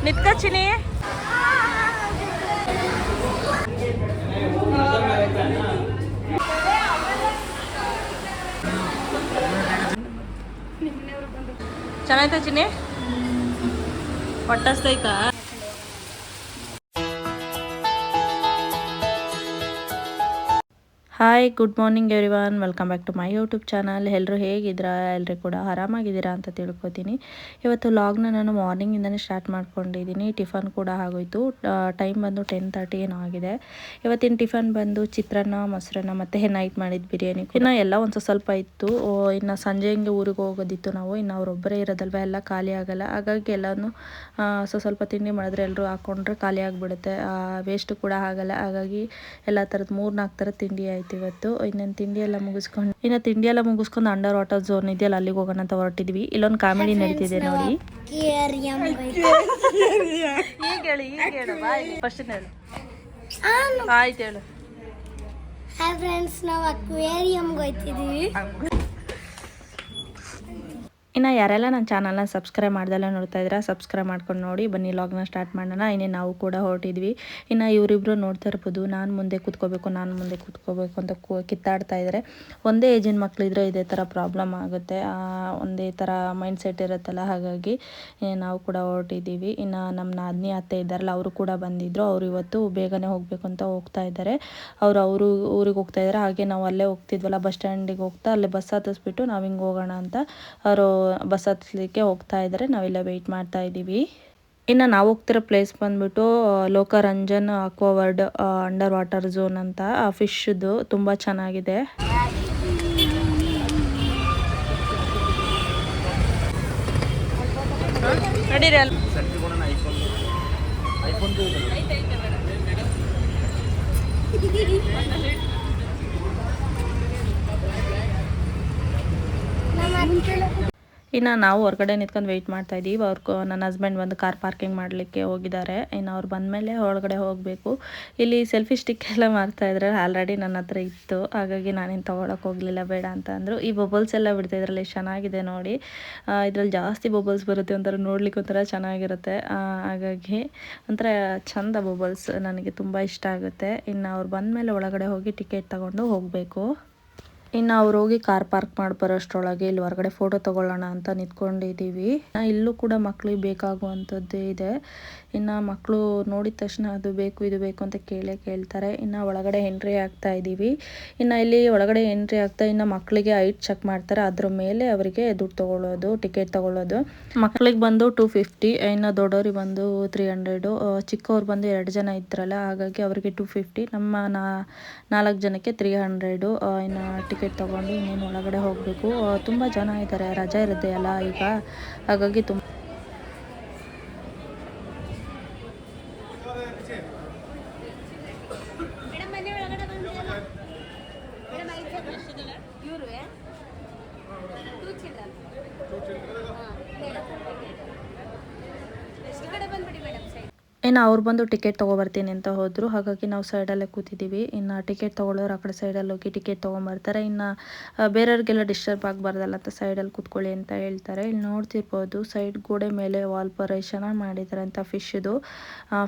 ನಿತ್ಕಚಿನಿ ಚೆನ್ನಾಯ್ತಾ ಚಿನಿ ಹೊಟ್ಟಸ್ತೈತಾ hi good morning everyone welcome back to my YouTube channel. ಎಲ್ಲರೂ ಹೇಗಿದ್ದೀರಾ? ಎಲ್ಲರೂ ಕೂಡ ಆರಾಮಾಗಿದ್ದೀರಾ ಅಂತ ತಿಳ್ಕೊತೀನಿ. ಇವತ್ತು ವ್ಲಾಗ್ನ ನಾನು ಮಾರ್ನಿಂಗಿಂದನೇ ಸ್ಟಾರ್ಟ್ ಮಾಡ್ಕೊಂಡಿದ್ದೀನಿ. ಟಿಫನ್ ಕೂಡ ಆಗೋಯಿತು. ಟೈಮ್ ಬಂದು 10:30 ಏನೋ ಆಗಿದೆ. ಇವತ್ತಿನ ಟಿಫನ್ ಬಂದು ಚಿತ್ರಾನ್ನ, ಮೊಸರನ್ನ ಮತ್ತು ನೈಟ್ ಮಾಡಿದ ಬಿರಿಯಾನಿ. ಇನ್ನು ಎಲ್ಲ ಒಂದು ಸ್ವಲ್ಪ ಇತ್ತು. ಇನ್ನು ಸಂಜೆ ಹಿಂಗೆ ಊರಿಗೆ ಹೋಗೋದಿತ್ತು ನಾವು. ಇನ್ನು ಅವರೊಬ್ಬರೇ ಇರೋದಲ್ವ, ಎಲ್ಲ ಖಾಲಿ ಆಗೋಲ್ಲ. ಹಾಗಾಗಿ ಎಲ್ಲನೂ ಸ್ವಲ್ಪ ತಿಂಡಿ ಮಾಡಿದ್ರೆ ಎಲ್ಲರೂ ಹಾಕ್ಕೊಂಡ್ರೆ ಖಾಲಿ ಆಗಿಬಿಡುತ್ತೆ, ವೇಸ್ಟ್ ಕೂಡ ಆಗೋಲ್ಲ. ಹಾಗಾಗಿ ಎಲ್ಲ ಥರದ್ದು 3-4 ಥರದ ತಿಂಡಿ ಆಯಿತು ಇವತ್ತು. ಇನ್ನೇನು ತಿಂಡಿ ಎಲ್ಲ ಮುಗಿಸ್ಕೊಂಡು ಅಂಡರ್ ವಾಟರ್ ಝೋನ್ ಇದೆಯಲ್ಲ, ಅಲ್ಲಿಗೆ ಹೋಗೋಣ ಅಂತ ಹೊರಟಿದ್ವಿ. ಇಲ್ಲೊಂದು ಕಾಮಿಡಿ ನಡೀತಿದೆ ನೋಡಿ. ಆಯ್ತು ಹೇಳು. ಹಾಯ್ ಫ್ರೆಂಡ್ಸ್, ನಾವು ಅಕ್ವೇರಿಯಂಗೆ ಹೋಗ್ತಿದ್ದೀವಿ. ಇನ್ನು ಯಾರೆಲ್ಲ ನನ್ನ ಚಾನಲ್ನ ಸಬ್ಸ್ಕ್ರೈಬ್ ಮಾಡ್ದೆಲ್ಲ ನೋಡ್ತಾ ಇದ್ದೀರಾ, ಸಬ್ಸ್ಕ್ರೈಬ್ ಮಾಡ್ಕೊಂಡು ನೋಡಿ. ಬನ್ನಿ ಲಾಗ್ನ ಸ್ಟಾರ್ಟ್ ಮಾಡೋಣ. ಇನ್ನೇ ನಾವು ಕೂಡ ಹೊರಟಿದ್ವಿ. ಇನ್ನು ಇವರಿಬ್ಬರು ನೋಡ್ತಾ ಇರ್ಬೋದು, ನಾನು ಮುಂದೆ ಕೂತ್ಕೋಬೇಕು ಅಂತ ಕಿತ್ತಾಡ್ತಾ ಇದ್ದಾರೆ. ಒಂದೇ ಏಜಿನ ಮಕ್ಕಳಿದ್ರೆ ಇದೇ ಥರ ಪ್ರಾಬ್ಲಮ್ ಆಗುತ್ತೆ, ಒಂದೇ ಥರ ಮೈಂಡ್ ಸೆಟ್ ಇರುತ್ತಲ್ಲ. ಹಾಗಾಗಿ ನಾವು ಕೂಡ ಹೊರಟಿದ್ದೀವಿ. ಇನ್ನು ನಮ್ಮ ನಾದಿನಿ ಅತ್ತೆ ಇದ್ದಾರಲ್ಲ, ಅವರು ಕೂಡ ಬಂದಿದ್ದರು. ಅವರು ಇವತ್ತು ಬೇಗನೆ ಹೋಗಬೇಕು ಅಂತ ಹೋಗ್ತಾ ಇದ್ದಾರೆ. ಅವರು ಊರಿಗೆ ಹೋಗ್ತಾ ಇದ್ದಾರೆ. ಹಾಗೆ ನಾವು ಅಲ್ಲೇ ಹೋಗ್ತಿದ್ವಲ್ಲ, ಬಸ್ ಸ್ಟ್ಯಾಂಡಿಗೆ ಹೋಗ್ತಾ ಅಲ್ಲೇ ಬಸ್ ಹತ್ತಿಸ್ಬಿಟ್ಟು ನಾವು ಹಿಂಗೆ ಹೋಗೋಣ ಅಂತ ಅವರು ಬಸ್ ಹತ್ತಲಿಕ್ಕೆ ಹೋಗ್ತಾ ಇದ್ದಾರೆ. ನಾವೆಲ್ಲ ವೆಯ್ಟ್ ಮಾಡ್ತಾ ಇದ್ದೀವಿ. ಇನ್ನು ನಾವು ಹೋಗ್ತಿರೋ ಪ್ಲೇಸ್ ಬಂದ್ಬಿಟ್ಟು ಲೋಕರಂಜನ್ ಅಕ್ವಾವರ್ಲ್ಡ್ ಅಂಡರ್ ವಾಟರ್ ಝೋನ್ ಅಂತ. ಫಿಶ್ದು ತುಂಬ ಚೆನ್ನಾಗಿದೆ. ನಡೀರಿ ಅಲ್ಲಿ. ಇನ್ನು ನಾವು ಹೊರಗಡೆ ನಿಂತ್ಕೊಂಡು ವೆಯ್ಟ್ ಮಾಡ್ತಾ ಇದ್ದೀವಿ. ನನ್ನ ಹಸ್ಬೆಂಡ್ ಬಂದು ಕಾರ್ ಪಾರ್ಕಿಂಗ್ ಮಾಡಲಿಕ್ಕೆ ಹೋಗಿದ್ದಾರೆ. ಇನ್ನು ಅವ್ರು ಬಂದಮೇಲೆ ಒಳಗಡೆ ಹೋಗಬೇಕು. ಇಲ್ಲಿ ಸೆಲ್ಫಿ ಸ್ಟಿಕ್ ಎಲ್ಲ ಮಾಡ್ತಾ ಇದ್ದಾರೆ. ಆಲ್ರೆಡಿ ನನ್ನ ಹತ್ರ ಇತ್ತು, ಹಾಗಾಗಿ ನಾನೇನು ತೊಗೊಳಕ್ಕೆ ಹೋಗಲಿಲ್ಲ, ಬೇಡ ಅಂತ ಅಂದರು. ಈ ಬಬಲ್ಸ್ ಎಲ್ಲ ಬಿಡ್ತಾ ಇದ್ರಲ್ಲಿ ಚೆನ್ನಾಗಿದೆ ನೋಡಿ. ಇದರಲ್ಲಿ ಜಾಸ್ತಿ ಬಬಲ್ಸ್ ಬರುತ್ತೆ, ಒಂಥರ ನೋಡ್ಲಿಕ್ಕೆ ಒಂಥರ ಚೆನ್ನಾಗಿರುತ್ತೆ. ಹಾಗಾಗಿ ಒಂಥರ ಚಂದ ಬಬಲ್ಸ್, ನನಗೆ ತುಂಬ ಇಷ್ಟ ಆಗುತ್ತೆ. ಇನ್ನು ಅವ್ರು ಬಂದಮೇಲೆ ಒಳಗಡೆ ಹೋಗಿ ಟಿಕೆಟ್ ತಗೊಂಡು ಹೋಗಬೇಕು. ಇನ್ನು ಅವ್ರು ಹೋಗಿ ಕಾರ್ ಪಾರ್ಕ್ ಮಾಡಿ ಬರೋಷ್ಟರೊಳಗೆ ಇಲ್ಲಿ ಹೊರಗಡೆ ಫೋಟೋ ತೊಗೊಳ್ಳೋಣ ಅಂತ ನಿಂತ್ಕೊಂಡಿದ್ದೀವಿ. ಇಲ್ಲೂ ಕೂಡ ಮಕ್ಳಿಗೆ ಬೇಕಾಗುವಂಥದ್ದೇ ಇದೆ. ಇನ್ನು ಮಕ್ಕಳು ನೋಡಿದ ತಕ್ಷಣ ಅದು ಬೇಕು ಇದು ಬೇಕು ಅಂತ ಕೇಳ್ತಾರೆ. ಇನ್ನು ಒಳಗಡೆ ಎಂಟ್ರಿ ಆಗ್ತಾ ಇದ್ದೀವಿ. ಇನ್ನು ಇಲ್ಲಿ ಒಳಗಡೆ ಎಂಟ್ರಿ ಆಗ್ತಾ ಇನ್ನು ಮಕ್ಕಳಿಗೆ ಹೈಟ್ ಚೆಕ್ ಮಾಡ್ತಾರೆ. ಅದ್ರ ಮೇಲೆ ಅವರಿಗೆ ದುಡ್ಡು ತೊಗೊಳ್ಳೋದು, ಟಿಕೆಟ್ ತೊಗೊಳ್ಳೋದು. ಮಕ್ಕಳಿಗೆ ಬಂದು 250, ಇನ್ನು ದೊಡ್ಡವ್ರಿಗೆ ಬಂದು 300. ಚಿಕ್ಕವ್ರು ಬಂದು 2 ಜನ ಇದ್ರಲ್ಲ, ಹಾಗಾಗಿ ಅವರಿಗೆ 250. ನಮ್ಮ 4 ಜನಕ್ಕೆ 300. ಇನ್ನು ಟಿಕೆಟ್ ತೊಗೊಂಡು ಇನ್ನೇನು ಒಳಗಡೆ ಹೋಗಬೇಕು. ತುಂಬ ಜನ ಇದ್ದಾರೆ, ರಜೆ ಇರುತ್ತೆ ಅಲ್ಲ ಈಗ, ಹಾಗಾಗಿ ತುಂಬ ಇನ್ನು ಅವ್ರು ಬಂದು ಟಿಕೆಟ್ ತೊಗೊಬರ್ತೀನಿ ಅಂತ ಹೋದರು. ಹಾಗಾಗಿ ನಾವು ಸೈಡಲ್ಲೇ ಕೂತಿದ್ದೀವಿ. ಇನ್ನು ಟಿಕೆಟ್ ತೊಗೊಳ್ಳೋರು ಆ ಕಡೆ ಸೈಡಲ್ಲಿ ಹೋಗಿ ಟಿಕೆಟ್ ತೊಗೊಂಬರ್ತಾರೆ. ಇನ್ನು ಬೇರೆಯವ್ರಿಗೆಲ್ಲ ಡಿಸ್ಟರ್ಬ್ ಆಗಬಾರ್ದಲ್ಲ ಅಂತ ಸೈಡಲ್ಲಿ ಕೂತ್ಕೊಳ್ಳಿ ಅಂತ ಹೇಳ್ತಾರೆ. ಇಲ್ಲಿ ನೋಡ್ತಿರ್ಬೋದು, ಸೈಡ್ ಗೋಡೆ ಮೇಲೆ ವಾಲ್ಪರ್ ಚೆನ್ನಾಗಿ ಮಾಡಿದ್ದಾರೆ ಅಂತ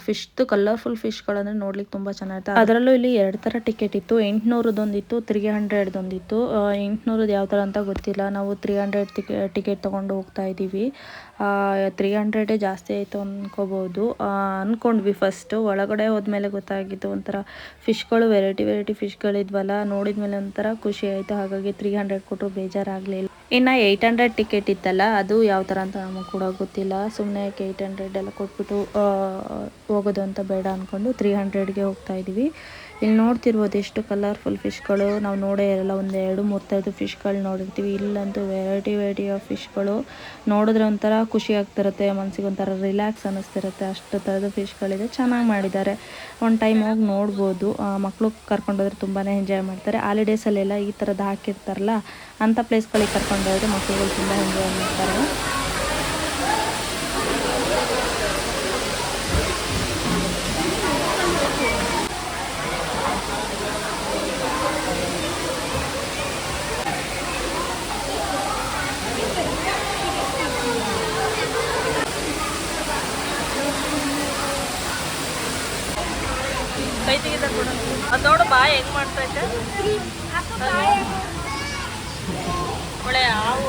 ಫಿಶ್ದು ಕಲರ್ಫುಲ್ ಫಿಶ್ಗಳಂದರೆ ನೋಡ್ಲಿಕ್ಕೆ ತುಂಬ ಚೆನ್ನಾಗಿರುತ್ತೆ. ಅದರಲ್ಲೂ ಇಲ್ಲಿ 2 ಥರ ಟಿಕೆಟ್ ಇತ್ತು. 800ದೊಂದಿತ್ತು, 300ದೊಂದಿತ್ತು. 800 ಯಾವ ಥರ ಅಂತ ಗೊತ್ತಿಲ್ಲ. ನಾವು 300 ಟಿಕೆಟ್ ತೊಗೊಂಡು ಹೋಗ್ತಾ ಇದ್ದೀವಿ. 300 ಜಾಸ್ತಿ ಆಯಿತು ಅಂದ್ಕೊಂಡ್ವಿ ಫಸ್ಟು. ಒಳಗಡೆ ಹೋದ್ಮೇಲೆ ಗೊತ್ತಾಗಿತ್ತು, ಒಂಥರ ಫಿಶ್ಗಳು ವೆರೈಟಿ ಫಿಶ್ಗಳಿದ್ವಲ್ಲ, ನೋಡಿದ್ಮೇಲೆ ಒಂಥರ ಖುಷಿ ಆಯಿತು. ಹಾಗಾಗಿ 300 ಕೊಟ್ಟರು ಬೇಜಾರಾಗಲಿಲ್ಲ. ಇನ್ನು 800 ಟಿಕೆಟ್ ಇತ್ತಲ್ಲ, ಅದು ಯಾವ ಥರ ಅಂತ ನಮಗೆ ಕೂಡ ಗೊತ್ತಿಲ್ಲ. ಸುಮ್ಮನೆ 800 ಎಲ್ಲ ಕೊಟ್ಬಿಟ್ಟು ಹೋಗೋದು ಅಂತ ಬೇಡ ಅಂದ್ಕೊಂಡು 300ಗೆ ಹೋಗ್ತಾ ಇದ್ದೀವಿ. ಇಲ್ಲಿ ನೋಡ್ತಿರ್ಬೋದು ಎಷ್ಟು ಕಲರ್ಫುಲ್ ಫಿಶ್ಗಳು. ನಾವು ನೋಡೇ ಇರಲ್ಲ, ಒಂದು 2-3 ಥರದ್ದು ಫಿಶ್ಗಳು ನೋಡಿರ್ತೀವಿ. ಇಲ್ಲಂತೂ ವೆರೈಟಿ ಆಫ್ ಫಿಶ್ಗಳು. ನೋಡಿದ್ರೆ ಒಂಥರ ಖುಷಿ ಆಗ್ತಿರುತ್ತೆ, ಮನಸ್ಸಿಗೆ ಒಂಥರ ರಿಲ್ಯಾಕ್ಸ್ ಅನ್ನಿಸ್ತಿರುತ್ತೆ. ಅಷ್ಟು ಥರದ ಫಿಶ್ಗಳಿದೆ, ಚೆನ್ನಾಗಿ ಮಾಡಿದ್ದಾರೆ. ಒಂದು ಟೈಮ್ ಹೋಗಿ ನೋಡ್ಬೋದು. ಮಕ್ಕಳು ಕರ್ಕೊಂಡೋದ್ರೆ ತುಂಬಾ ಎಂಜಾಯ್ ಮಾಡ್ತಾರೆ. ಹಾಲಿಡೇಸಲ್ಲೆಲ್ಲ ಈ ಥರದ್ದು ಹಾಕಿರ್ತಾರಲ್ಲ, ಅಂಥ ಪ್ಲೇಸ್ಗಳಿಗೆ ಕರ್ಕೊಂಡೋದ್ರೆ ಮಕ್ಕಳುಗಳು ತುಂಬ ಎಂಜಾಯ್ ಮಾಡ್ತಾರೆ. ಅದೋಡು ಬಾ ಹೆಂಗ್ ಮಾಡ್ತೈತೆ ಒಳ್ಳೆ ಹಾವು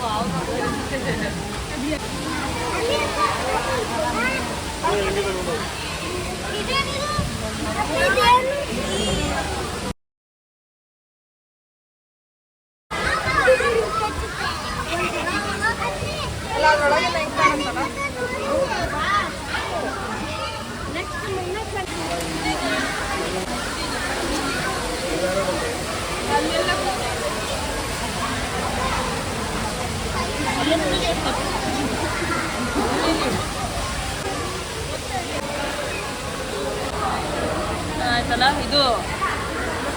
ಆಯ್ತಲ್ಲ ಇದು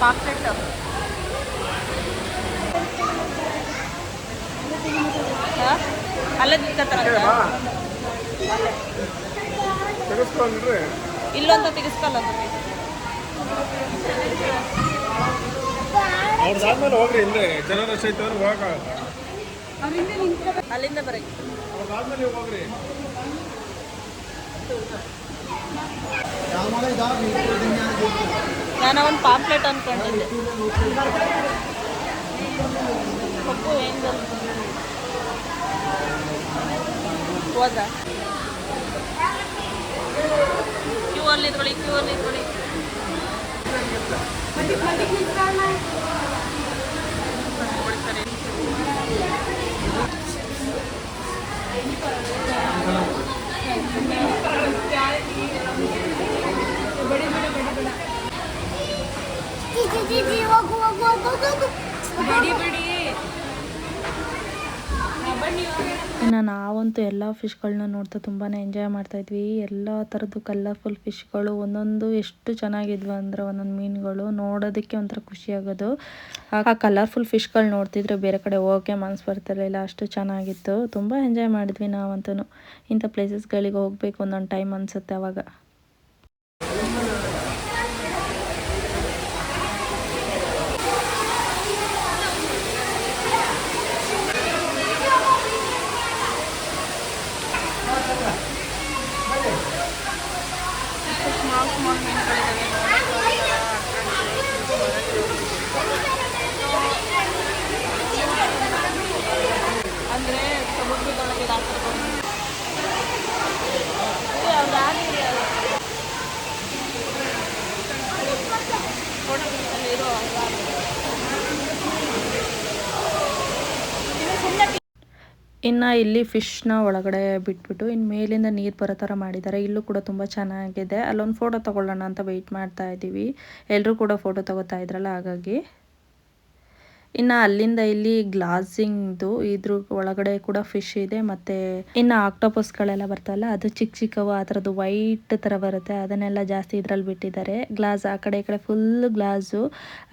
ಪಾಕೆಟ್ ಅಲ್ಲೇ ತಿಕ್ಕತ್ತಾರ ಇಲ್ಲೊಂತ ತೆಗಿಸ್ಕಲ್ಲ ಅವ್ರದಾದ್ಮೇಲೆ ಹೋಗ್ರಿ ಹಿಂದೆ ಜನ ರಶ್ ಐತೆ ಅಂದ್ರೆ ಹೋಗಕ್ಕಾಗಲ್ಲ ಅಲ್ಲಿಂದ ಬರೀ ಅವ್ರದಾದ್ಮೇಲೆ ನೀವು ಹೋಗ್ರಿ ನಾನು ಒಂದು ಪಾಂಪ್ಲೆಟ್ ಅನ್ಕೊಂಡಿದ್ದೆ ಪಪ್ಪು ಹೆಂಗ ಹೋದ ಕ್ಯೂ ಅಲ್ಲಿ ಇದ್ಕೊಳ್ಳಿ ಇನ್ನು ನಾವಂತೂ ಎಲ್ಲ ಫಿಶ್ಗಳನ್ನ ನೋಡ್ತಾ ತುಂಬಾ ಎಂಜಾಯ್ ಮಾಡ್ತಾಯಿದ್ವಿ. ಎಲ್ಲ ಥರದ್ದು ಕಲರ್ಫುಲ್ ಫಿಶ್ಗಳು ಒಂದೊಂದು ಎಷ್ಟು ಚೆನ್ನಾಗಿದ್ವು ಅಂದರೆ ಒಂದೊಂದು ಮೀನುಗಳು ನೋಡೋದಕ್ಕೆ ಒಂಥರ ಖುಷಿಯಾಗೋದು. ಆ ಕಲರ್ಫುಲ್ ಫಿಶ್ಗಳು ನೋಡ್ತಿದ್ರೆ ಬೇರೆ ಕಡೆ ಹೋಗೋಕ್ಕೆ ಮನಸ್ಸು ಬರ್ತಿರಲಿಲ್ಲ, ಅಷ್ಟು ಚೆನ್ನಾಗಿತ್ತು. ತುಂಬ ಎಂಜಾಯ್ ಮಾಡಿದ್ವಿ ನಾವಂತೂ. ಇಂಥ ಪ್ಲೇಸಸ್ಗಳಿಗೆ ಹೋಗಬೇಕು ಒಂದೊಂದು ಟೈಮ್ ಅನಿಸುತ್ತೆ ಅವಾಗ. ಅಂದರೆ ಸಮುದ್ರದೊಳಗೆ ಇನ್ನು ಇಲ್ಲಿ ಫಿಶ್ನ ಒಳಗಡೆ ಬಿಟ್ಬಿಟ್ಟು ಇನ್ನು ಮೇಲಿಂದ ನೀರು ಬರೋ ಥರ ಮಾಡಿದ್ದಾರೆ. ಇಲ್ಲೂ ಕೂಡ ತುಂಬ ಚೆನ್ನಾಗಿದೆ. ಅಲ್ಲೊಂದು ಫೋಟೋ ತೊಗೊಳ್ಳೋಣ ಅಂತ ವೆಯ್ಟ್ ಮಾಡ್ತಾ ಇದ್ದೀವಿ. ಎಲ್ಲರೂ ಕೂಡ ಫೋಟೋ ತೊಗೋತಾ ಇದ್ರಲ್ಲ ಹಾಗಾಗಿ. ಇನ್ನು ಅಲ್ಲಿಂದ ಇಲ್ಲಿ ಗ್ಲಾಸಿಂಗ್ದು ಇದ್ರ ಒಳಗಡೆ ಕೂಡ ಫಿಶ್ ಇದೆ. ಮತ್ತು ಇನ್ನು ಆಕ್ಟೋಪಸ್ಗಳೆಲ್ಲ ಬರ್ತಾವಲ್ಲ ಅದು ಚಿಕ್ಕ ಚಿಕ್ಕವು ಆ ಥರದ್ದು ವೈಟ್ ಥರ ಬರುತ್ತೆ, ಅದನ್ನೆಲ್ಲ ಜಾಸ್ತಿ ಇದರಲ್ಲಿ ಬಿಟ್ಟಿದ್ದಾರೆ. ಗ್ಲಾಸ್ ಆ ಕಡೆ ಈ ಕಡೆ ಫುಲ್ ಗ್ಲಾಸು.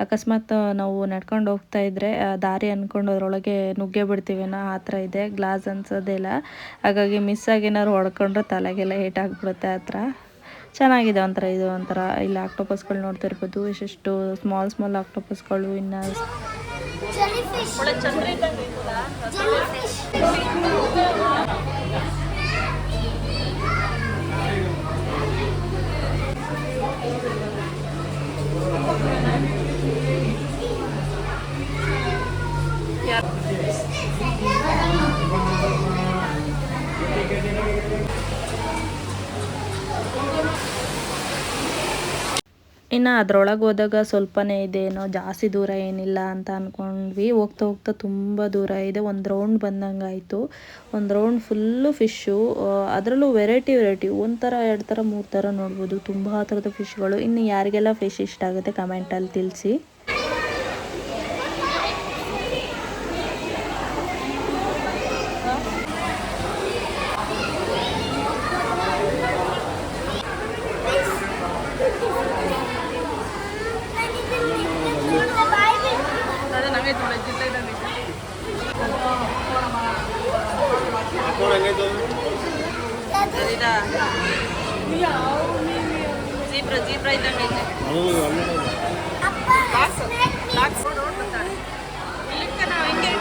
ಅಕಸ್ಮಾತ್ ನಾವು ನಡ್ಕೊಂಡು ಹೋಗ್ತಾ ಇದ್ರೆ ದಾರಿ ಅಂದ್ಕೊಂಡು ಅದರೊಳಗೆ ನುಗ್ಗೆ ಬಿಡ್ತೀವೇನೋ ಆ ಥರ ಇದೆ. ಗ್ಲಾಸ್ ಅನ್ಸೋದಿಲ್ಲ, ಹಾಗಾಗಿ ಮಿಸ್ ಆಗಿ ಏನಾದ್ರು ಹೊಡ್ಕೊಂಡ್ರೆ ತಲೆಗೆಲ್ಲ ಏಟಾಗ್ಬಿಡುತ್ತೆ ಆ ಥರ. ಚೆನ್ನಾಗಿದೆ ಒಂಥರ. ಇದು ಒಂಥರ ಇಲ್ಲಿ ಆಕ್ಟೋಪಸ್ಗಳು ನೋಡ್ತಿರ್ಬೋದು, ಎಷ್ಟೆಷ್ಟು ಸ್ಮಾಲ್ ಆಕ್ಟೋಪಸ್ಗಳು. ಇನ್ನು ಇನ್ನು ಅದರೊಳಗೆ ಹೋದಾಗ ಸ್ವಲ್ಪನೇ ಇದೆ, ಏನೋ ಜಾಸ್ತಿ ದೂರ ಏನಿಲ್ಲ ಅಂತ ಅಂದ್ಕೊಂಡ್ವಿ. ಹೋಗ್ತಾ ಹೋಗ್ತಾ ತುಂಬ ದೂರ ಇದೆ. ಒಂದು ರೌಂಡ್ ಬಂದಂಗೆ ಆಯಿತು. ಒಂದು ರೌಂಡ್ ಫುಲ್ಲು ಫಿಶ್ಶು, ಅದರಲ್ಲೂ ವೆರೈಟಿ ಒಂದು ಥರ 2 ಥರ 3 ಥರ ನೋಡ್ಬೋದು. ತುಂಬ ಥರದ ಫಿಶ್ಗಳು. ಇನ್ನು ಯಾರಿಗೆಲ್ಲ ಫಿಶ್ ಇಷ್ಟ ಆಗುತ್ತೆ ಕಮೆಂಟಲ್ಲಿ ತಿಳಿಸಿ. ಜೀಬ್ರಾ ಇದ್ದಂಗೆ ಐತೆ. ಇಲ್ಲಿಂದ ನಾವು ಹಿಂಗೆ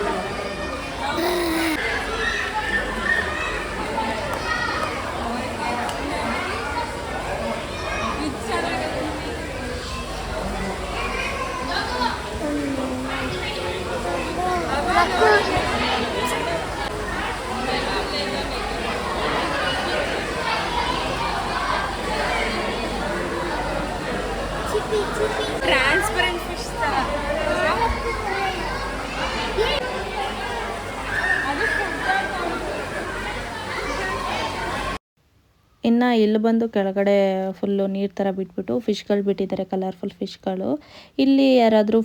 ಟ್ರಾನ್ಸ್ಪರೆಂಟ್ ಫಿಶ್ ತರ. ಇನ್ನು ಇಲ್ಲಿ ಬಂದು ಕೆಳಗಡೆ ಫುಲ್ಲು ನೀರು ಥರ ಬಿಟ್ಬಿಟ್ಟು ಫಿಶ್ಗಳು ಬಿಟ್ಟಿದ್ದಾರೆ, ಕಲರ್ಫುಲ್ ಫಿಶ್ಗಳು. ಇಲ್ಲಿ ಯಾರಾದರೂ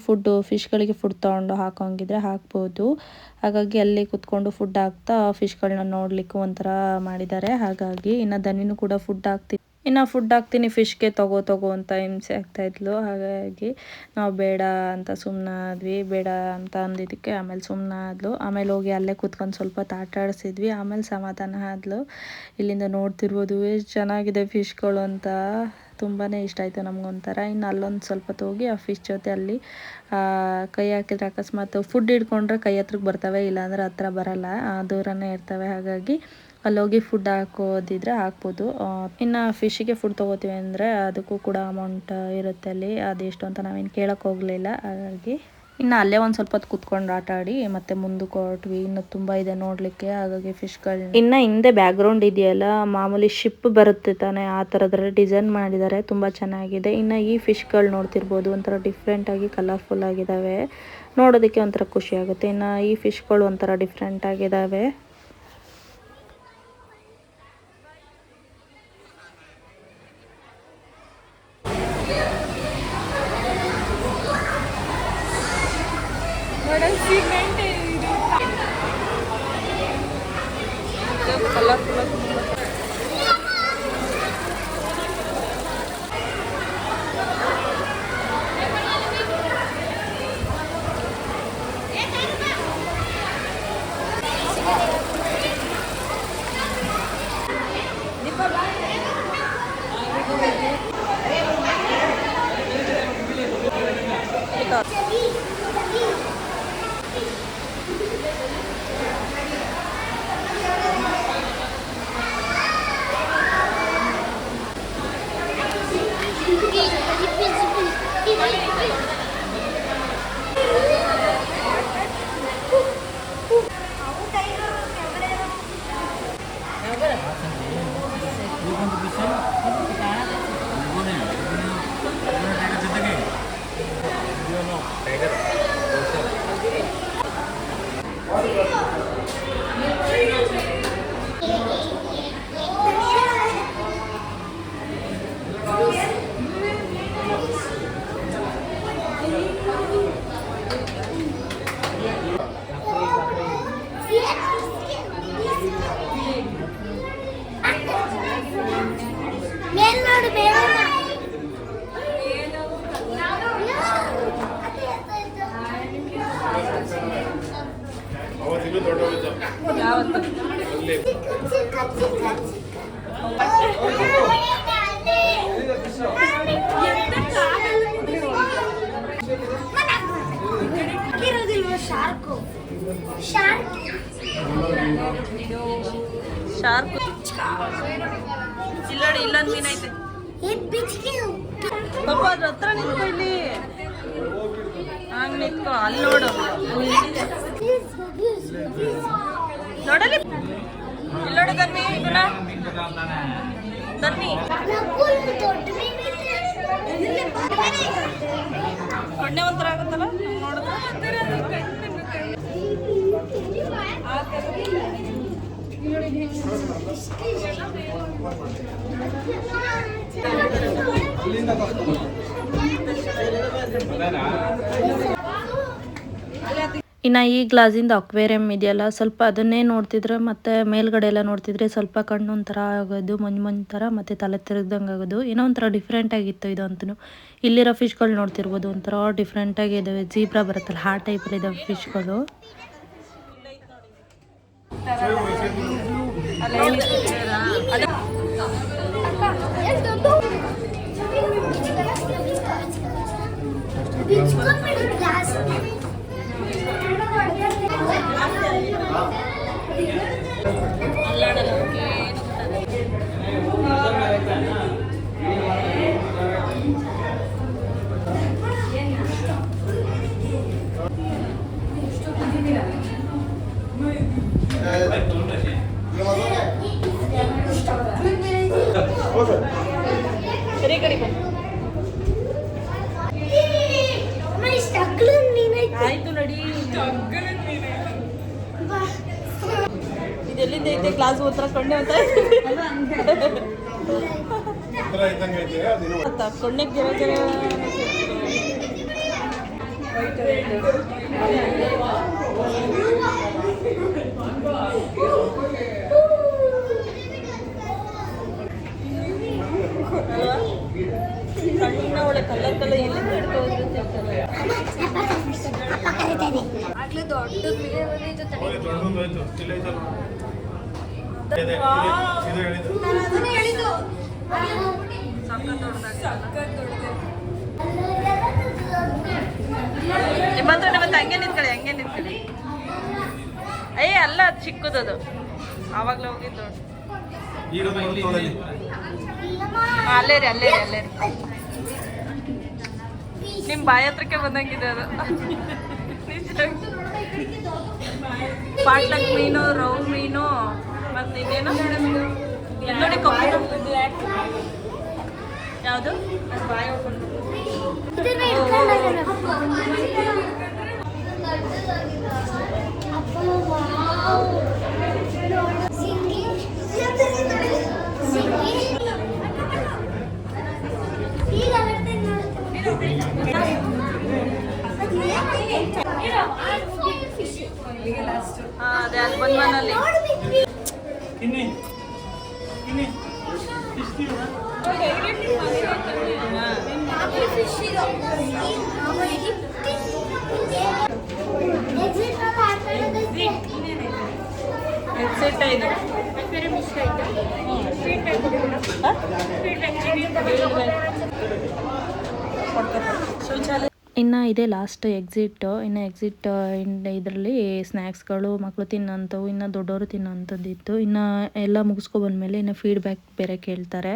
ಫಿಶ್ಗಳಿಗೆ ಫುಡ್ ತೊಗೊಂಡು ಹಾಕೋಂಗಿದ್ರೆ ಹಾಕ್ಬೋದು. ಹಾಗಾಗಿ ಅಲ್ಲಿ ಕುತ್ಕೊಂಡು ಫುಡ್ ಹಾಕ್ತಾ ಫಿಶ್ಗಳನ್ನ ನೋಡಲಿಕ್ಕೂ ಒಂಥರ ಮಾಡಿದ್ದಾರೆ. ಹಾಗಾಗಿ ಇನ್ನು ದನಿನೂ ಕೂಡ ಫುಡ್ ಹಾಕ್ತೀನಿ ಫಿಶ್ಗೆ ತಗೋ ಅಂತ ಹಿಂಸೆ ಆಗ್ತಾಯಿದ್ಲು. ಹಾಗಾಗಿ ನಾವು ಬೇಡ ಅಂತ ಸುಮ್ಮನಾದ್ವಿ. ಬೇಡ ಅಂತ ಅಂದಿದ್ದಕ್ಕೆ ಆಮೇಲೆ ಸುಮ್ಮನಾದ್ಲು. ಆಮೇಲೆ ಹೋಗಿ ಅಲ್ಲೇ ಕುತ್ಕೊಂಡು ಸ್ವಲ್ಪ ಆಟ ಆಡಿಸಿದ್ವಿ. ಆಮೇಲೆ ಸಮಾಧಾನ ಆದ್ಲು. ಇಲ್ಲಿಂದ ನೋಡ್ತಿರ್ಬೋದು ಎಷ್ಟು ಚೆನ್ನಾಗಿದೆ ಫಿಶ್ಗಳು ಅಂತ. ತುಂಬಾ ಇಷ್ಟ ಆಯಿತು ನಮಗೊಂಥರ. ಇನ್ನು ಅಲ್ಲೊಂದು ಸ್ವಲ್ಪ ಹೋಗಿ ಆ ಫಿಶ್ ಜೊತೆ ಅಲ್ಲಿ ಕೈ ಹಾಕಿದ್ರೆ ಅಕಸ್ಮಾತ್ ಫುಡ್ ಹಿಡ್ಕೊಂಡ್ರೆ ಕೈ ಹತ್ರಕ್ಕೆ ಬರ್ತವೆ, ಇಲ್ಲಾಂದ್ರೆ ಹತ್ರ ಬರಲ್ಲ, ದೂರನೇ ಇರ್ತವೆ. ಹಾಗಾಗಿ ಅಲ್ಲೋಗಿ ಫುಡ್ ಹಾಕೋದಿದ್ರೆ ಹಾಕ್ಬೋದು. ಇನ್ನು ಫಿಶ್ಶಿಗೆ ಫುಡ್ ತೊಗೋತೀವಿ ಅಂದರೆ ಅದಕ್ಕೂ ಕೂಡ ಅಮೌಂಟ್ ಇರುತ್ತೆ ಅಲ್ಲಿ. ಅದೆಷ್ಟು ಅಂತ ನಾವೇನು ಕೇಳೋಕ್ಕೆ ಹೋಗಲಿಲ್ಲ. ಹಾಗಾಗಿ ಇನ್ನು ಅಲ್ಲೇ ಒಂದು ಸ್ವಲ್ಪ ಹೊತ್ತು ಕುತ್ಕೊಂಡು ಆಟ ಆಡಿ ಮತ್ತೆ ಮುಂದಕ್ಕೆ ಹೊರಟ್ವಿ. ಇನ್ನು ತುಂಬ ಇದೆ ನೋಡಲಿಕ್ಕೆ. ಹಾಗಾಗಿ ಫಿಶ್ಗಳು ಇನ್ನು ಹಿಂದೆ ಬ್ಯಾಕ್ಗ್ರೌಂಡ್ ಇದೆಯಲ್ಲ, ಮಾಮೂಲಿ ಶಿಪ್ ಬರುತ್ತೆ ತಾನೆ, ಆ ಥರದ್ರಲ್ಲಿ ಡಿಸೈನ್ ಮಾಡಿದ್ದಾರೆ. ತುಂಬ ಚೆನ್ನಾಗಿದೆ. ಇನ್ನು ಈ ಫಿಶ್ಗಳು ನೋಡ್ತಿರ್ಬೋದು, ಒಂಥರ ಡಿಫ್ರೆಂಟಾಗಿ ಕಲರ್ಫುಲ್ ಆಗಿದ್ದಾವೆ. ನೋಡೋದಕ್ಕೆ ಒಂಥರ ಖುಷಿ ಆಗುತ್ತೆ. ಇನ್ನು ಈ ಫಿಶ್ಗಳು ಒಂಥರ ಡಿಫ್ರೆಂಟ್ ಆಗಿದ್ದಾವೆ. ಶಾರ್ಕ್ ಇಲ್ಲಡಿ, ಇಲ್ಲೊಂದು ಮೀನೈತೆ ಪಾಪ. ಅದ್ರ ಹತ್ರ ನಿಂತ್ಕೊ, ಇಲ್ಲಿ ಹಂಗೆ ನಿಂತ್ಕೊ, ಅಲ್ಲಿ ನೋಡು, ನೋಡಲಿ ಇಲ್ಲೋಡಿ ತನ್ನಿ, ಇದನ್ನ ತನ್ನಿ. ಕಣ್ಣೆ ಒಂಥರ ಆಗುತ್ತಲ್ಲ ನೋಡಿದ್ರೆ. ಇನ್ನು ಈ ಗ್ಲಾಸಿಂದ ಅಕ್ವೇರಿಯಂ ಇದೆಯಲ್ಲ, ಸ್ವಲ್ಪ ಅದನ್ನೇ ನೋಡ್ತಿದ್ರೆ ಮತ್ತು ಮೇಲ್ಗಡೆ ಎಲ್ಲ ನೋಡ್ತಿದ್ರೆ ಸ್ವಲ್ಪ ಕಣ್ಣು ಒಂಥರ ಆಗೋದು, ಮಂಜು ಥರ, ಮತ್ತು ತಲೆ ತಿರುಗ್ದಂಗೆ ಆಗೋದು. ಏನೋ ಒಂಥರ ಡಿಫ್ರೆಂಟ್ ಆಗಿತ್ತು ಇದು ಅಂತೂ. ಇಲ್ಲಿರೋ ಫಿಶ್ಗಳು ನೋಡ್ತಿರ್ಬೋದು, ಒಂಥರ ಡಿಫ್ರೆಂಟಾಗಿ ಇದ್ದಾವೆ. ಜೀಬ್ರಾ ಬರುತ್ತಲ್ಲ ಆ ಟೈಪಲ್ಲಿ ಇದ್ದಾವೆ ಫಿಶ್ಗಳು. Gracias. ಎಲ್ಲಿಂದ ಐತೆ ಕ್ಲಾಸ್ ಹತ್ರ ಕೊಂಡೆ ಅಂತ ಉತ್ತರ ಇದ್ದಂಗೆ ಐತೆ ಅದಿನ್ನು ಕೊಂಡೆ ಗಿರ ಗಿರ ಕಣ್ಣಿನ ಒಳ್ಳೆ ಕಲರ್ ಕಲರ್ ಎಲ್ಲಿಂದ ಹಿಡ್ಕೋದ್ರಂತೆ ಆಗ್ಲೇ ದೊಡ್ಡ ಜೊತೆ ದೊಡ್ಡದೊಂದು ಆಯ್ತು ಇಲ್ಲ ಐತಲ್ಲ ಇದೆ, ಇದು ಹೇಳಿದ್ದು ನಾನು ಅದನ್ನೇ ಹೇಳಿದ್ದು ನಿಮ್ಮ ಹತ್ರ ಹಂಗೆ ನಿಂತ್ಕೊಳ್ಳಿ ಅಯ್ಯ ಅಲ್ಲ ಅದು ಚಿಕ್ಕದದು ಆವಾಗಲೇ ಹೋಗಿದ್ದು ಈಗ ಇಲ್ಲಿ ಅಲ್ಲೇ ರೀ ನಿಮ್ಮ ಬಾಯಿ ಹತ್ರಕ್ಕೆ ಬಂದಂಗಿದೆ ಅದು ಪಾಟ್ಲಕ್ ಮೀನು ರೌಂಡ್ ಮೀನು ಮತ್ತೆ ಇದೇನು ನೋಡಿ ಕಪ್ಪು ಯಾವುದು ಇದನ್ನ ಇಟ್ಕೊಂಡಾಗ ಅದೇ ಅಲ್ಲಿ ಬಂದ್ಮನಲ್ಲಿ ಎಕ್ಸಿಟ್ ಇದು ಇನ್ನು ಇದೇ ಲಾಸ್ಟ್ ಎಕ್ಸಿಟ್ ಇನ್ನು ಎಕ್ಸಿಟ್ ಇದರಲ್ಲಿ ಸ್ನ್ಯಾಕ್ಸ್ಗಳು ಮಕ್ಕಳು ತಿನ್ನೋಂಥವು ಇನ್ನು ದೊಡ್ಡವರು ತಿನ್ನೋಂಥದ್ದಿತ್ತು ಇನ್ನು ಎಲ್ಲ ಮುಗಿಸ್ಕೊಬಂದ್ಮೇಲೆ ಇನ್ನು ಫೀಡ್ಬ್ಯಾಕ್ ಬೇರೆ ಕೇಳ್ತಾರೆ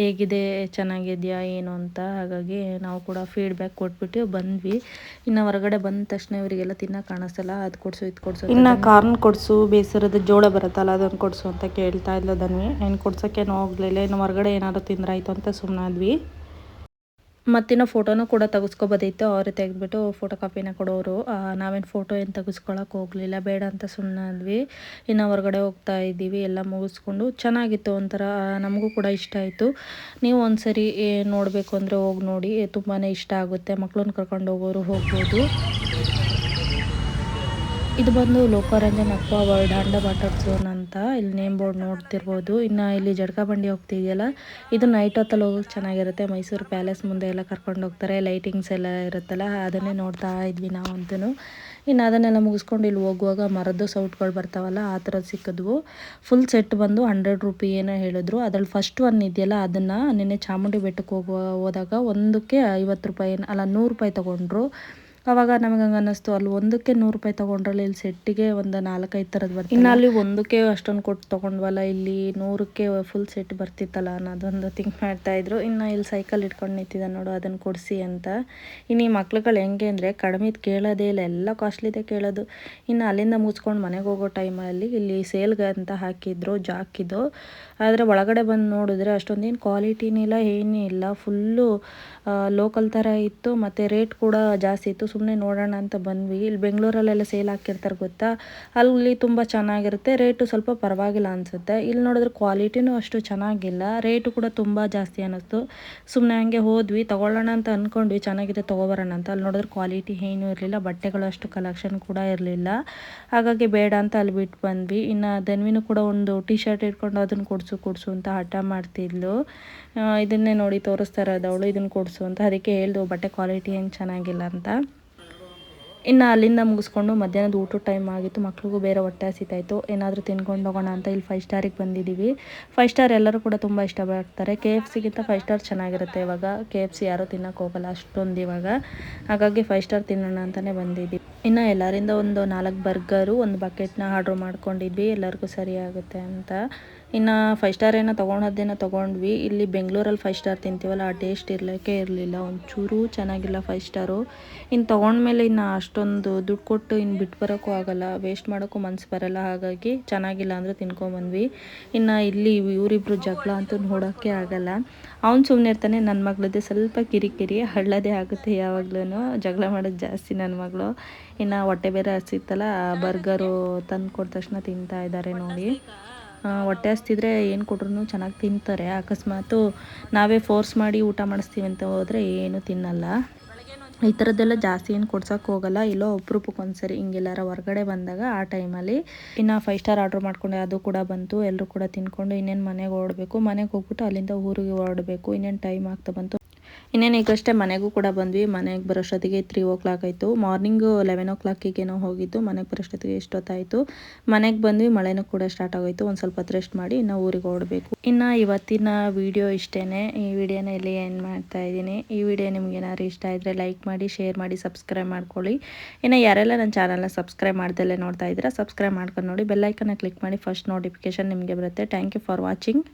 ಹೇಗಿದೆ ಚೆನ್ನಾಗಿದೆಯಾ ಏನು ಅಂತ ಹಾಗಾಗಿ ನಾವು ಕೂಡ ಫೀಡ್ಬ್ಯಾಕ್ ಕೊಟ್ಬಿಟ್ಟು ಬಂದ್ವಿ ಇನ್ನು ಹೊರಗಡೆ ಬಂದ ತಕ್ಷಣ ಇವರಿಗೆಲ್ಲ ತಿನ್ನೋಕೆ ಕಾಣಿಸ್ತಲ್ಲ ಅದು ಕೊಡಿಸು ಇದು ಕೊಡಿಸು ಇನ್ನು ಕಾರ್ನ್ ಕೊಡಿಸು ಬೇಸರದ ಜೋಳ ಬರುತ್ತಲ್ಲ ಅದನ್ನು ಕೊಡಿಸು ಅಂತ ಕೇಳ್ತಾ ಇಲ್ಲದನ್ವಿ ಏನು ಕೊಡ್ಸೋಕ್ಕೇನು ಹೋಗ್ಲಿಲ್ಲ ಇನ್ನು ಹೊರಗಡೆ ಏನಾದ್ರು ತಿಂದ್ರಾಯ್ತು ಅಂತ ಸುಮ್ಮನಾದ್ವಿ ಮತ್ತಿನ್ನು ಫೋಟೋನೂ ಕೂಡ ತೆಗೆಸ್ಕೊಬೋದಿತ್ತು ಅವರೇ ತೆಗೆದ್ಬಿಟ್ಟು ಫೋಟೋ ಕಾಪಿನ ಕೊಡೋರು ನಾವೇನು ಫೋಟೋ ಏನು ತೆಗೆಸ್ಕೊಳಕ್ಕೆ ಹೋಗಲಿಲ್ಲ ಬೇಡ ಅಂತ ಸುಮ್ಮನಾದ್ವಿ ಇನ್ನು ಹೊರಗಡೆ ಹೋಗ್ತಾ ಇದ್ದೀವಿ ಎಲ್ಲ ಮುಗಿಸ್ಕೊಂಡು ಚೆನ್ನಾಗಿತ್ತು ಒಂಥರ ನಮಗೂ ಕೂಡ ಇಷ್ಟ ಆಯಿತು ನೀವು ಒಂದ್ಸರಿ ನೋಡಬೇಕು ಅಂದರೆ ಹೋಗಿ ನೋಡಿ ತುಂಬಾ ಇಷ್ಟ ಆಗುತ್ತೆ ಮಕ್ಕಳನ್ನ ಕರ್ಕೊಂಡು ಹೋಗೋರು ಹೋಗ್ಬೋದು ಇದು ಬಂದು Lokaranjan aqua world under water zone ಅಂತ ಇಲ್ಲಿ ನೇಮ್ ಬೋರ್ಡ್ ನೋಡ್ತಿರ್ಬೋದು ಇನ್ನು ಇಲ್ಲಿ ಜಡ್ಕ ಬಂಡಿ ಹೋಗ್ತಿದೆಯಲ್ಲ ಇದು ನೈಟ್ ಹೊತ್ತಲ್ಲಿ ಹೋಗೋಕೆ ಚೆನ್ನಾಗಿರುತ್ತೆ ಮೈಸೂರು ಪ್ಯಾಲೇಸ್ ಮುಂದೆ ಎಲ್ಲ ಕರ್ಕೊಂಡು ಹೋಗ್ತಾರೆ ಲೈಟಿಂಗ್ಸ್ ಎಲ್ಲ ಇರುತ್ತಲ್ಲ ಅದನ್ನೇ ನೋಡ್ತಾ ಇದ್ವಿ ನಾವಂತೂ ಇನ್ನು ಅದನ್ನೆಲ್ಲ ಮುಗಿಸ್ಕೊಂಡು ಇಲ್ಲಿ ಹೋಗುವಾಗ ಮರದ್ದು ಸೌಟ್ಗಳು ಬರ್ತಾವಲ್ಲ ಆ ಥರದ್ದು ಸಿಕ್ಕಿದ್ವು ಫುಲ್ ಸೆಟ್ ಬಂದು 100 ರೂಪಿ ಏನೋ ಹೇಳಿದ್ರು ಅದ್ರಲ್ಲಿ ಫಸ್ಟ್ ಒನ್ ಇದೆಯಲ್ಲ ಅದನ್ನು ನಿನ್ನೆ ಚಾಮುಂಡಿ ಬೆಟ್ಟಕ್ಕೆ ಹೋದಾಗ ಒಂದಕ್ಕೆ 50 ರೂಪಾಯಿ ಅಲ್ಲ 100 ರೂಪಾಯಿ ತೊಗೊಂಡ್ರು ಆವಾಗ ನಮಗೆ ಹಂಗೆ ಅನ್ನಿಸ್ತು ಅಲ್ಲಿ ಒಂದಕ್ಕೆ 100 ರೂಪಾಯಿ ತೊಗೊಂಡ್ರಲ್ಲಿ ಇಲ್ಲಿ ಸೆಟ್ಟಿಗೆ ಒಂದು 4-5 ಥರದ್ದು ಬರ್ತದೆ ಇನ್ನು ಅಲ್ಲಿ ಒಂದಕ್ಕೆ ಅಷ್ಟೊಂದು ಕೊಟ್ಟು ತೊಗೊಂಡ್ವಲ್ಲ ಇಲ್ಲಿ 100ಕ್ಕೆ ಫುಲ್ ಸೆಟ್ ಬರ್ತಿತ್ತಲ್ಲ ಅನ್ನೋದೊಂದು ಥಿಂಕ್ ಮಾಡ್ತಾಯಿದ್ರು ಇನ್ನು ಇಲ್ಲಿ ಸೈಕಲ್ ಇಟ್ಕೊಂಡು ನಿಂತಿದ್ದ ನೋಡು ಅದನ್ನು ಕೊಡಿಸಿ ಅಂತ ಇನ್ನು ಈ ಮಕ್ಳುಗಳು ಹೆಂಗೆ ಅಂದರೆ ಕಡಿಮೆದು ಕೇಳೋದೇ ಇಲ್ಲ ಎಲ್ಲ ಕಾಸ್ಟ್ಲಿದೆ ಕೇಳೋದು ಇನ್ನು ಅಲ್ಲಿಂದ ಮುಗಿಸ್ಕೊಂಡು ಮನೆಗೆ ಹೋಗೋ ಟೈಮಲ್ಲಿ ಇಲ್ಲಿ ಸೇಲ್ಗೆ ಅಂತ ಹಾಕಿದ್ರು ಜಾಕಿದ್ದು ಆದರೆ ಒಳಗಡೆ ಬಂದು ನೋಡಿದ್ರೆ ಅಷ್ಟೊಂದೇನು ಕ್ವಾಲಿಟಿನೂ ಇಲ್ಲ ಏನೂ ಇಲ್ಲ ಫುಲ್ಲು ಲೋಕಲ್ ಥರ ಇತ್ತು ಮತ್ತು ರೇಟ್ ಕೂಡ ಜಾಸ್ತಿ ಇತ್ತು ಸುಮ್ಮನೆ ನೋಡೋಣ ಅಂತ ಬಂದ್ವಿ ಇಲ್ಲಿ ಬೆಂಗಳೂರಲ್ಲೆಲ್ಲ ಸೇಲ್ ಹಾಕಿರ್ತಾರೆ ಗೊತ್ತಾ ಅಲ್ಲಿ ತುಂಬ ಚೆನ್ನಾಗಿರುತ್ತೆ ರೇಟು ಸ್ವಲ್ಪ ಪರವಾಗಿಲ್ಲ ಅನಿಸುತ್ತೆ ಇಲ್ಲಿ ನೋಡಿದ್ರೆ ಕ್ವಾಲಿಟಿನೂ ಅಷ್ಟು ಚೆನ್ನಾಗಿಲ್ಲ ರೇಟು ಕೂಡ ತುಂಬ ಜಾಸ್ತಿ ಅನ್ನಿಸ್ತು ಸುಮ್ಮನೆ ಹಂಗೆ ಹೋದ್ವಿ ತೊಗೊಳ್ಳೋಣ ಅಂತ ಅಂದ್ಕೊಂಡ್ವಿ ಚೆನ್ನಾಗಿದೆ ತೊಗೊಬರೋಣ ಅಂತ ಅಲ್ಲಿ ನೋಡಿದ್ರೆ ಕ್ವಾಲಿಟಿ ಏನೂ ಇರಲಿಲ್ಲ ಬಟ್ಟೆಗಳು ಅಷ್ಟು ಕಲೆಕ್ಷನ್ ಕೂಡ ಇರಲಿಲ್ಲ ಹಾಗಾಗಿ ಬೇಡ ಅಂತ ಅಲ್ಲಿ ಬಿಟ್ಟು ಬಂದ್ವಿ ಇನ್ನು ಧನ್ವಿನೂ ಕೂಡ ಒಂದು ಟಿ ಶರ್ಟ್ ಇಟ್ಕೊಂಡು ಅದನ್ನು ಕೊಡಿಸು ಅಂತ ಹಠ ಮಾಡ್ತಿದ್ಲು ಇದನ್ನೇ ನೋಡಿ ತೋರಿಸ್ತಾ ಇರೋದು ಅವಳು ಇದನ್ನು ಕೊಡಿಸು ಅಂತ ಅದಕ್ಕೆ ಹೇಳ್ದು ಬಟ್ಟೆ ಕ್ವಾಲಿಟಿ ಏನು ಚೆನ್ನಾಗಿಲ್ಲ ಅಂತ ಇನ್ನು ಅಲ್ಲಿಂದ ಮುಗಿಸ್ಕೊಂಡು ಮಧ್ಯಾಹ್ನದ ಊಟದ ಟೈಮ್ ಆಗಿತ್ತು ಮಕ್ಳಿಗೂ ಬೇರೆ ಹೊಟ್ಟೆ ಹಸಿತಾಯಿತು ಏನಾದರೂ ತಿನ್ಕೊಂಡು ಹೋಗೋಣ ಅಂತ ಇಲ್ಲಿ 5 ಸ್ಟಾರಿಗೆ ಬಂದಿದ್ದೀವಿ 5 ಸ್ಟಾರ್ ಎಲ್ಲರೂ ಕೂಡ ತುಂಬ ಇಷ್ಟಪಡ್ತಾರೆ KFCಗಿಂತ 5 ಸ್ಟಾರ್ ಚೆನ್ನಾಗಿರುತ್ತೆ ಇವಾಗ KFC ಯಾರೂ ತಿನ್ನೋಕೆ ಹೋಗಲ್ಲ ಅಷ್ಟೊಂದು ಇವಾಗ ಹಾಗಾಗಿ 5 ಸ್ಟಾರ್ ತಿನ್ನೋಣ ಅಂತಲೇ ಬಂದಿದ್ದೀವಿ ಇನ್ನು ಎಲ್ಲರಿಂದ ಒಂದು 4 ಬರ್ಗರು ಒಂದು ಬಕೆಟ್ನ ಆರ್ಡ್ರ್ ಮಾಡ್ಕೊಂಡಿದ್ವಿ ಎಲ್ಲರಿಗೂ ಸರಿ ಆಗುತ್ತೆ ಅಂತ ಇನ್ನು 5 ಸ್ಟಾರ್ ಏನೋ ತೊಗೊಂಡ್ವಿ ಇಲ್ಲಿ ಬೆಂಗಳೂರಲ್ಲಿ 5 ಸ್ಟಾರ್ ತಿಂತೀವಲ್ಲ ಆ ಟೇಸ್ಟ್ ಇರಲಿಲ್ಲ ಒಂಚೂರು ಚೆನ್ನಾಗಿಲ್ಲ 5 ಸ್ಟಾರು ಇನ್ನು ತೊಗೊಂಡ್ಮೇಲೆ ಇನ್ನು ಅಷ್ಟೊಂದು ದುಡ್ಡು ಕೊಟ್ಟು ಇನ್ನು ಬಿಟ್ಟು ಬರೋಕ್ಕೂ ಆಗಲ್ಲ ವೇಸ್ಟ್ ಮಾಡೋಕ್ಕೂ ಮನಸ್ಸು ಬರೋಲ್ಲ ಹಾಗಾಗಿ ಚೆನ್ನಾಗಿಲ್ಲ ಅಂದರೆ ತಿನ್ಕೊಂಬಂದ್ವಿ ಇನ್ನು ಇಲ್ಲಿ ಇವರಿಬ್ರು ಜಗಳ ಅಂತೂ ನೋಡೋಕ್ಕೆ ಆಗಲ್ಲ ಅವ್ನು ಸುಮ್ಮನೆ ಇರ್ತಾನೆ ನನ್ನ ಮಗಳದ್ದೇ ಸ್ವಲ್ಪ ಕಿರಿಕಿರಿ ಹಳ್ಳದೇ ಆಗುತ್ತೆ ಯಾವಾಗ್ಲೂ ಜಗಳ ಮಾಡೋದು ಜಾಸ್ತಿ ನನ್ನ ಮಗಳು ಇನ್ನು ಹೊಟ್ಟೆ ಬೇರೆ ಹಸಿತ್ತಲ್ಲ, ಬರ್ಗರು ತಂದು ಕೊಟ್ಟ ತಕ್ಷಣ ತಿಂತಾ ಇದ್ದಾರೆ ನೋಡಿ. ಹೊಟ್ಟೆ ಹಸ್ತಿದ್ರೆ ಏನು ಕೊಟ್ರು ಚೆನ್ನಾಗಿ ತಿಂತಾರೆ. ಅಕಸ್ಮಾತು ನಾವೇ ಫೋರ್ಸ್ ಮಾಡಿ ಊಟ ಮಾಡಿಸ್ತೀವಿ ಅಂತ ಹೋದರೆ ಏನು ತಿನ್ನಲ್ಲ. ಈ ಥರದ್ದೆಲ್ಲ ಜಾಸ್ತಿ ಏನು ಕೊಡ್ಸೋಕ್ಕೆ ಹೋಗಲ್ಲ, ಇಲ್ಲೋ ಅಪರೂಪಕ್ಕೆ ಒಂದ್ಸರಿ ಹಿಂಗೆಲ್ಲಾರ ಹೊರಗಡೆ ಬಂದಾಗ ಆ ಟೈಮಲ್ಲಿ. ಇನ್ನು 5 ಸ್ಟಾರ್ ಆರ್ಡ್ರ್ ಮಾಡ್ಕೊಂಡೆ, ಅದು ಕೂಡ ಬಂತು. ಎಲ್ಲರೂ ಕೂಡ ತಿನ್ಕೊಂಡು ಇನ್ನೇನು ಮನೆಗೆ ಹೊರಡಬೇಕು. ಮನೆಗೆ ಹೋಗ್ಬಿಟ್ಟು ಅಲ್ಲಿಂದ ಊರಿಗೆ ಹೊರಡಬೇಕು. ಇನ್ನೇನು ಟೈಮ್ ಆಗ್ತಾ ಬಂತು. ಇನ್ನೇನು ಈಗಷ್ಟೇ ಮನೆಗೂ ಕೂಡ ಬಂದ್ವಿ. ಮನೆಗೆ ಬರೋಷ್ಟೊತ್ತಿಗೆ 3 o'clock ಆಯಿತು. ಮಾರ್ನಿಂಗು 11 o'clockಗೇನೋ ಹೋಗಿದ್ದು, ಮನೆಗೆ ಬರೋಷ್ಟೊತ್ತಿಗೆ ಎಷ್ಟೊತ್ತಾಯಿತು. ಮನೆಗೆ ಬಂದ್ವಿ, ಮಳೆನೂ ಕೂಡ ಸ್ಟಾರ್ಟ್ ಆಗೋಯಿತು. ಒಂದು ಸ್ವಲ್ಪ ಹೊತ್ತು ರೆಸ್ಟ್ ಮಾಡಿ ಇನ್ನು ಊರಿಗೆ ಹೊರಡಬೇಕು. ಇನ್ನು ಇವತ್ತಿನ ವಿಡಿಯೋ ಇಷ್ಟೇ. ಈ ವಿಡಿಯೋನ ಇಲ್ಲಿ ಏನು ಮಾಡ್ತಾ ಇದ್ದೀನಿ. ಈ ವಿಡಿಯೋ ನಿಮ್ಗೆ ಏನಾದ್ರು ಇಷ್ಟ ಇದ್ದರೆ ಲೈಕ್ ಮಾಡಿ, ಶೇರ್ ಮಾಡಿ, ಸಬ್ಸ್ಕ್ರೈಬ್ ಮಾಡ್ಕೊಳ್ಳಿ. ಇನ್ನು ಯಾರೆಲ್ಲ ನನ್ನ ಚಾನಲ್ನ ಸಬ್ಸ್ಕ್ರೈಬ್ ಮಾಡ್ದಲ್ಲೇ ನೋಡ್ತಾ ಇದ್ದೀರಾ, ಸಬ್ಸ್ಕ್ರೈಬ್ ಮಾಡ್ಕೊಂಡು ನೋಡಿ. ಬೆಲ್ಲೈಕನ್ನ ಕ್ಲಿಕ್ ಮಾಡಿ, ಫಸ್ಟ್ ನೋಟಿಫಿಕೇಶನ್ ನಿಮಗೆ ಬರುತ್ತೆ. Thank you for watching.